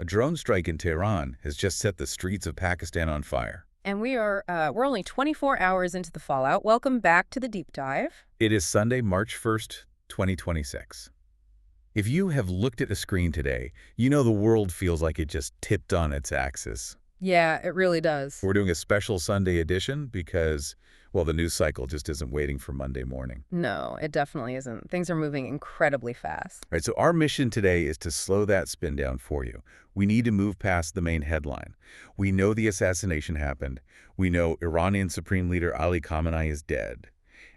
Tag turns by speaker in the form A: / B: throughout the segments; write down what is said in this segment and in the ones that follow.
A: A drone strike in Tehran has just set the streets of Pakistan on fire.
B: And we're only 24 hours into the fallout. Welcome back to the deep dive.
A: It is Sunday, March 1st, 2026. If you have looked at a screen today, you know the world feels like it just tipped on its axis.
B: Yeah, it really does.
A: We're doing a special Sunday edition because, well, the news cycle just isn't waiting for Monday morning.
B: No, it definitely isn't. Things are moving incredibly fast.
A: All right, so our mission today is to slow that spin down for you. We need to move past the main headline. We know the assassination happened. We know Iranian Supreme Leader Ali Khamenei is dead.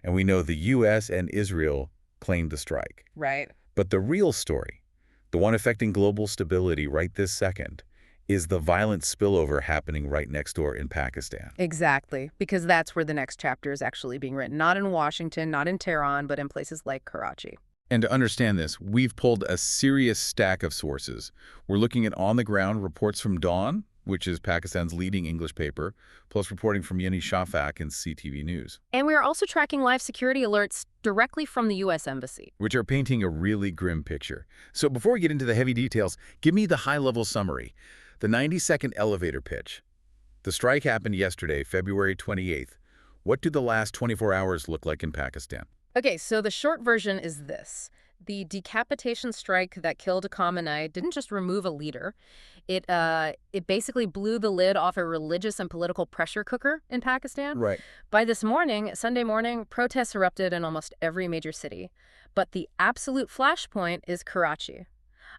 A: And we know the US and Israel claimed the strike.
B: Right.
A: But the real story, the one affecting global stability right this second, is the violent spillover happening right next door in Pakistan.
B: Exactly, because that's where the next chapter is actually being written. Not in Washington, not in Tehran, but in places like Karachi.
A: And to understand this, we've pulled a serious stack of sources. We're looking at on-the-ground reports from Dawn, which is Pakistan's leading English paper, plus reporting from Yeni Shafak and CTV News.
B: And we are also tracking live security alerts directly from the U.S. Embassy,
A: which are painting a really grim picture. So before we get into the heavy details, give me the high-level summary. The 90-second elevator pitch. The strike happened yesterday, February 28th. What do the last 24 hours look like in Pakistan?
B: Okay, so the short version is this. The decapitation strike that killed Khamenei didn't just remove a leader. It basically blew the lid off a religious and political pressure cooker in Pakistan.
A: Right.
B: By this morning, Sunday morning, protests erupted in almost every major city. But the absolute flashpoint is Karachi.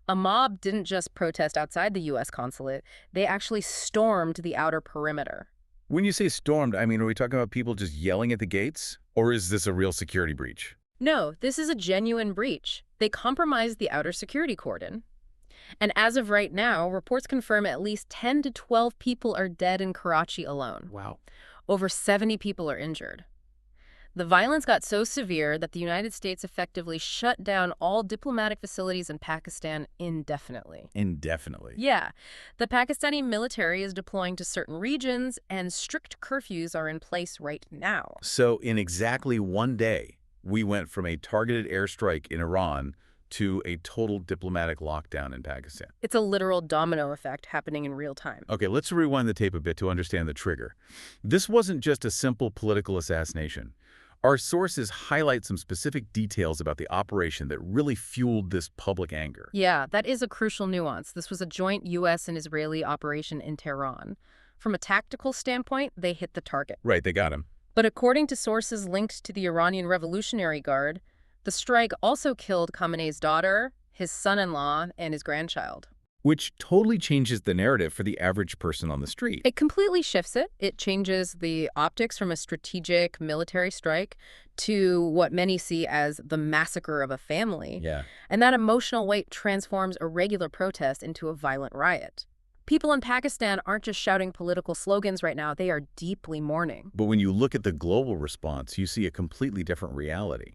B: A mob didn't just protest outside the US Consulate. They actually stormed the outer perimeter.
A: When you say stormed, I mean, are we talking about people just yelling at the gates? Or is this a real security breach?
B: No, this is a genuine breach. They compromised the outer security cordon. And as of right now, reports confirm at least 10 to 12 people are dead in Karachi alone.
A: Wow.
B: Over 70 people are injured. The violence got so severe that the United States effectively shut down all diplomatic facilities in Pakistan indefinitely.
A: Indefinitely?
B: Yeah. The Pakistani military is deploying to certain regions, and strict curfews are in place right now.
A: So in exactly one day, we went from a targeted airstrike in Iran to a total diplomatic lockdown in Pakistan.
B: It's a literal domino effect happening in real time.
A: Okay, let's rewind the tape a bit to understand the trigger. This wasn't just a simple political assassination. Our sources highlight some specific details about the operation that really fueled this public anger.
B: Yeah, that is a crucial nuance. This was a joint U.S. and Israeli operation in Tehran. From a tactical standpoint, they hit the target.
A: Right, they got him.
B: But according to sources linked to the Iranian Revolutionary Guard, the strike also killed Khamenei's daughter, his son-in-law, and his grandchild.
A: Which totally changes the narrative for the average person on the street.
B: It completely shifts it. It changes the optics from a strategic military strike to what many see as the massacre of a family.
A: Yeah.
B: And that emotional weight transforms a regular protest into a violent riot. People in Pakistan aren't just shouting political slogans right now. They are deeply mourning.
A: But when you look at the global response, you see a completely different reality.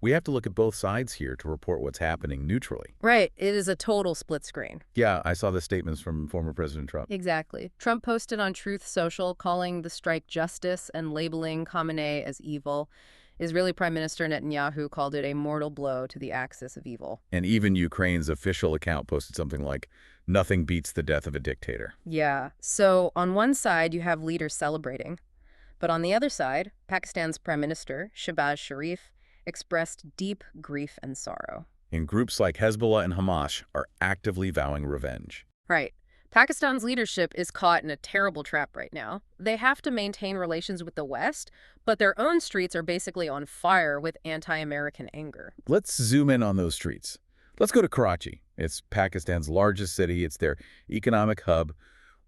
A: We have to look at both sides here to report what's happening neutrally.
B: Right. It is a total split screen.
A: Yeah, I saw the statements from former President Trump.
B: Exactly. Trump posted on Truth Social calling the strike justice and labeling Khamenei as evil. Israeli Prime Minister Netanyahu called it a mortal blow to the axis of evil.
A: And even Ukraine's official account posted something like, "Nothing beats the death of a dictator."
B: Yeah. So on one side, you have leaders celebrating. But on the other side, Pakistan's Prime Minister, Shehbaz Sharif, expressed deep grief and sorrow.
A: And groups like Hezbollah and Hamas are actively vowing revenge.
B: Right. Pakistan's leadership is caught in a terrible trap right now. They have to maintain relations with the West, but their own streets are basically on fire with anti-American anger.
A: Let's zoom in on those streets. Let's go to Karachi. It's Pakistan's largest city. It's their economic hub.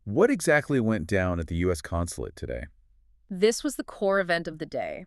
A: What exactly went down at the US Consulate today?
B: This was the core event of the day.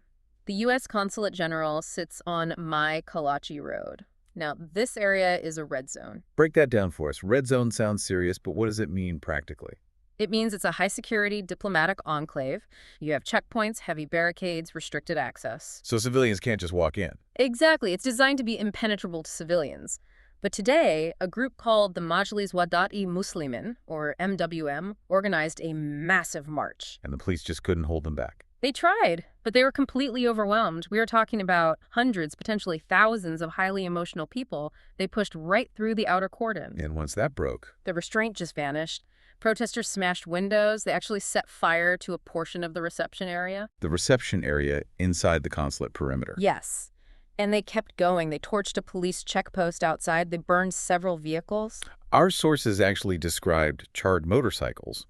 B: The U.S. Consulate General sits on My Karachi Road. Now, this area is a red zone.
A: Break that down for us. Red zone sounds serious, but what does it mean practically?
B: It means it's a high-security diplomatic enclave. You have checkpoints, heavy barricades, restricted access.
A: So civilians can't just walk in?
B: Exactly. It's designed to be impenetrable to civilians. But today, a group called the Majlis Waddat-e Muslimin, or MWM, organized a massive march.
A: And the police just couldn't hold them back?
B: They tried, but they were completely overwhelmed. We are talking about hundreds, potentially thousands of highly emotional people. They pushed right through the outer cordon.
A: And once that broke,
B: The restraint just vanished. Protesters smashed windows. They actually set fire to a portion of the reception area.
A: the reception area inside the consulate perimeter.
B: Yes. And they kept going. They torched a police checkpost outside. They burned several vehicles.
A: Our sources actually described charred motorcycles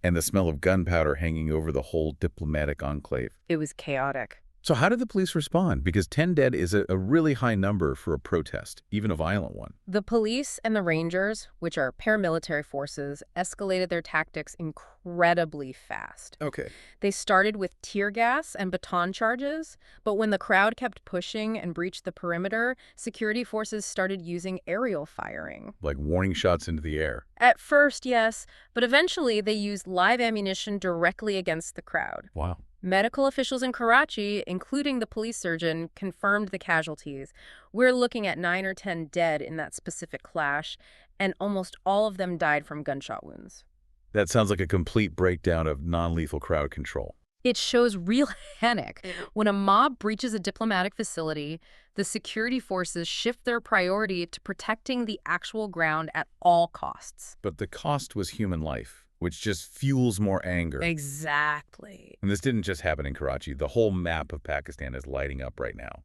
A: and the smell of gunpowder hanging over the whole diplomatic enclave.
B: It was chaotic.
A: So how did the police respond? Because 10 dead is a really high number for a protest, even a violent one.
B: The police and the Rangers, which are paramilitary forces, escalated their tactics incredibly fast.
A: Okay.
B: They started with tear gas and baton charges, but when the crowd kept pushing and breached the perimeter, security forces started using aerial firing.
A: Like warning shots into the air.
B: At first, yes, but eventually they used live ammunition directly against the crowd.
A: Wow.
B: Medical officials in Karachi, including the police surgeon, confirmed the casualties. We're looking at 9 or 10 dead in that specific clash, and almost all of them died from gunshot wounds.
A: That sounds like a complete breakdown of non-lethal crowd control.
B: It shows real panic. When a mob breaches a diplomatic facility, the security forces shift their priority to protecting the actual ground at all costs.
A: But the cost was human life, which just fuels more anger.
B: Exactly.
A: And this didn't just happen in Karachi. The whole map of Pakistan is lighting up right now.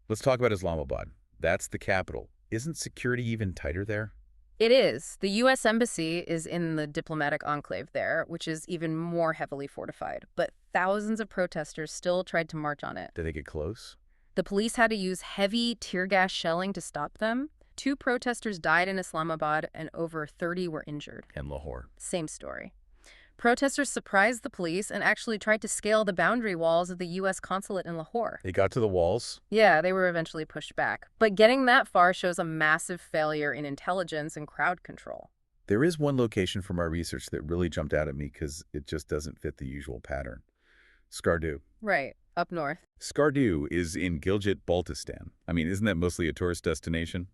A: Let's talk about Islamabad. That's the capital. Isn't security even tighter there?
B: It is. The U.S. Embassy is in the diplomatic enclave there, which is even more heavily fortified. But thousands of protesters still tried to march on it.
A: Did they get close?
B: The police had to use heavy tear gas shelling to stop them. 2 protesters died in Islamabad and over 30 were injured.
A: And Lahore.
B: Same story. Protesters surprised the police and actually tried to scale the boundary walls of the US Consulate in Lahore.
A: They got to the walls?
B: Yeah, they were eventually pushed back. But getting that far shows a massive failure in intelligence and crowd control.
A: There is one location from our research that really jumped out at me because it just doesn't fit the usual pattern. Skardu.
B: Right, up north.
A: Skardu is in Gilgit-Baltistan. I mean, isn't that mostly a tourist destination?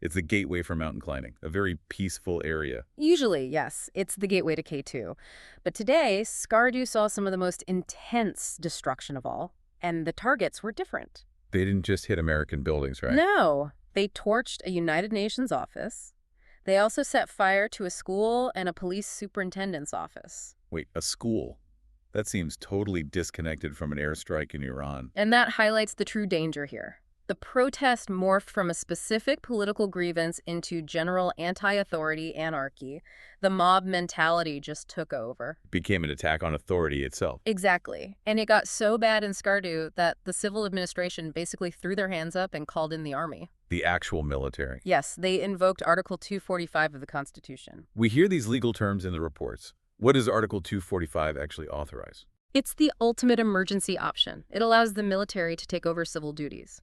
A: It's the gateway for mountain climbing, a very peaceful area.
B: Usually, yes, it's the gateway to K2. But today, Skardu saw some of the most intense destruction of all, and the targets were different.
A: They didn't just hit American buildings, right?
B: No, they torched a United Nations office. They also set fire to a school and a police superintendent's office.
A: Wait, a school? That seems totally disconnected from an airstrike in Iran.
B: And that highlights the true danger here. The protest morphed from a specific political grievance into general anti-authority anarchy. The mob mentality just took over.
A: Became an attack on authority itself.
B: Exactly. And it got so bad in Skardu that the civil administration basically threw their hands up and called in the army.
A: The actual military.
B: Yes, they invoked Article 245 of the Constitution.
A: We hear these legal terms in the reports. What does Article 245 actually authorize?
B: It's the ultimate emergency option. It allows the military to take over civil duties.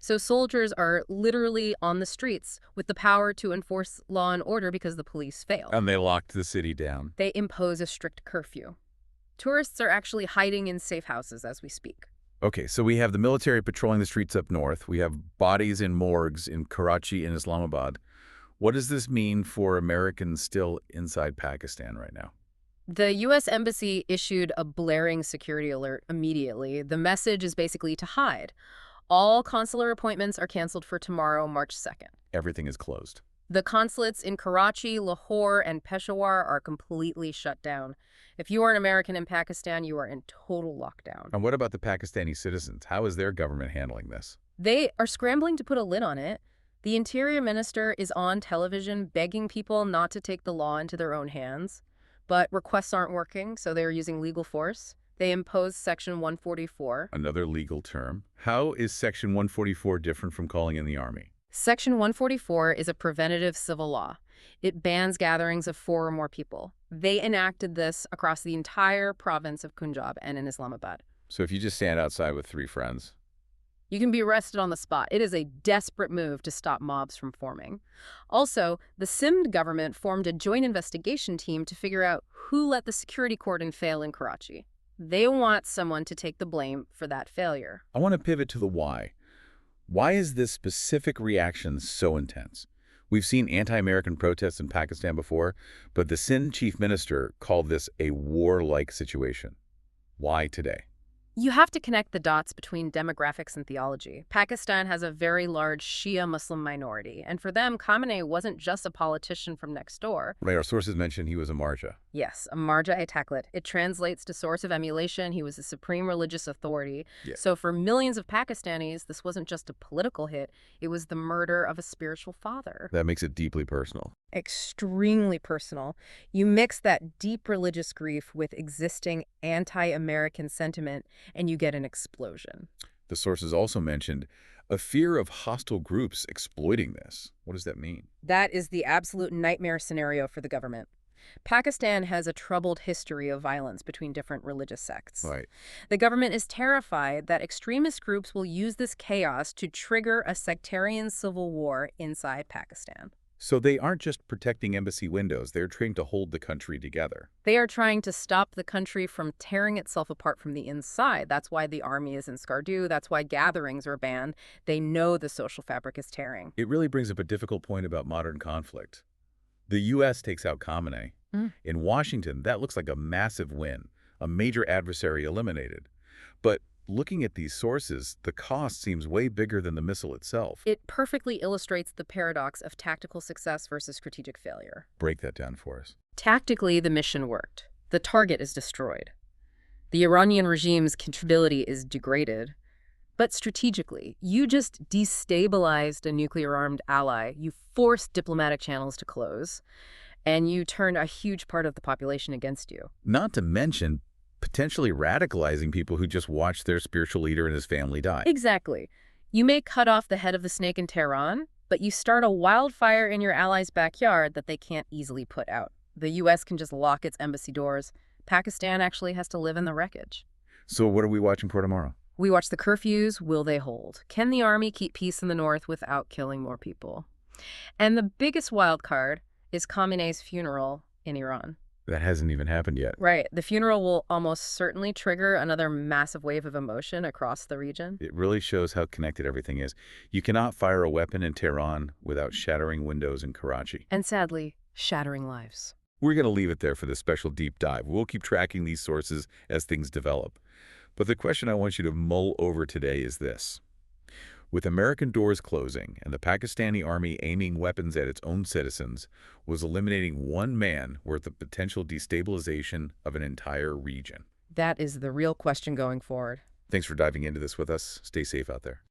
B: So soldiers are literally on the streets with the power to enforce law and order because the police fail.
A: And they locked the city down.
B: They impose a strict curfew. Tourists are actually hiding in safe houses as we speak.
A: Okay, so we have the military patrolling the streets up north. We have bodies in morgues in Karachi and Islamabad. What does this mean for Americans still inside Pakistan right now?
B: The U.S. Embassy issued a blaring security alert immediately. The message is basically to hide. All consular appointments are canceled for tomorrow, March 2nd.
A: Everything is closed.
B: The consulates in Karachi, Lahore, and Peshawar are completely shut down. If you are an American in Pakistan, you are in total lockdown.
A: And what about the Pakistani citizens? How is their government handling this?
B: They are scrambling to put a lid on it. The interior minister is on television begging people not to take the law into their own hands. But requests aren't working, so they are using legal force. They imposed Section 144.
A: Another legal term. How is Section 144 different from calling in the army?
B: Section 144 is a preventative civil law. It bans gatherings of 4 or more people. They enacted this across the entire province of Punjab and in Islamabad.
A: So if you just stand outside with 3 friends,
B: you can be arrested on the spot. It is a desperate move to stop mobs from forming. Also, the Sindh government formed a joint investigation team to figure out who let the security cordon fail in Karachi. They want someone to take the blame for that failure.
A: I want to pivot to the why. Why is this specific reaction so intense? We've seen anti-American protests in Pakistan before, but the Sindh chief minister called this a war-like situation. Why today?
B: You have to connect the dots between demographics and theology. Pakistan has a very large Shia Muslim minority, and for them, Khamenei wasn't just a politician from next door.
A: Right, our sources mentioned he was a Marja.
B: Yes, a marja ataklit. It translates to source of emulation. He was a supreme religious authority.
A: Yeah.
B: So for millions of Pakistanis, this wasn't just a political hit. It was the murder of a spiritual father.
A: That makes it deeply personal.
B: Extremely personal. You mix that deep religious grief with existing anti-American sentiment, and you get an explosion.
A: The sources also mentioned a fear of hostile groups exploiting this. What does that mean?
B: That is the absolute nightmare scenario for the government. Pakistan has a troubled history of violence between different religious sects.
A: Right.
B: The government is terrified that extremist groups will use this chaos to trigger a sectarian civil war inside Pakistan.
A: So they aren't just protecting embassy windows, they're trying to hold the country together.
B: They are trying to stop the country from tearing itself apart from the inside. That's why the army is in Skardu. That's why gatherings are banned. They know the social fabric is tearing.
A: It really brings up a difficult point about modern conflict. The U.S. takes out Khamenei. In Washington, that looks like a massive win, a major adversary eliminated. But looking at these sources, the cost seems way bigger than the missile itself.
B: It perfectly illustrates the paradox of tactical success versus strategic failure.
A: Break that down for us.
B: Tactically, the mission worked. The target is destroyed. The Iranian regime's credibility is degraded. But strategically, you just destabilized a nuclear-armed ally. You forced diplomatic channels to close. And you turned a huge part of the population against you.
A: Not to mention potentially radicalizing people who just watched their spiritual leader and his family die.
B: Exactly. You may cut off the head of the snake in Tehran, but you start a wildfire in your allies' backyard that they can't easily put out. The U.S. can just lock its embassy doors. Pakistan actually has to live in the wreckage.
A: So what are we watching for tomorrow?
B: We watch the curfews. Will they hold? Can the army keep peace in the north without killing more people? And the biggest wild card is Khamenei's funeral in Iran.
A: That hasn't even happened yet.
B: Right. The funeral will almost certainly trigger another massive wave of emotion across the region.
A: It really shows how connected everything is. You cannot fire a weapon in Tehran without shattering windows in Karachi.
B: And sadly, shattering lives.
A: We're going to leave it there for this special deep dive. We'll keep tracking these sources as things develop. But the question I want you to mull over today is this. With American doors closing and the Pakistani army aiming weapons at its own citizens, was eliminating one man worth of potential destabilization of an entire region?
B: That is the real question going forward.
A: Thanks for diving into this with us. Stay safe out there.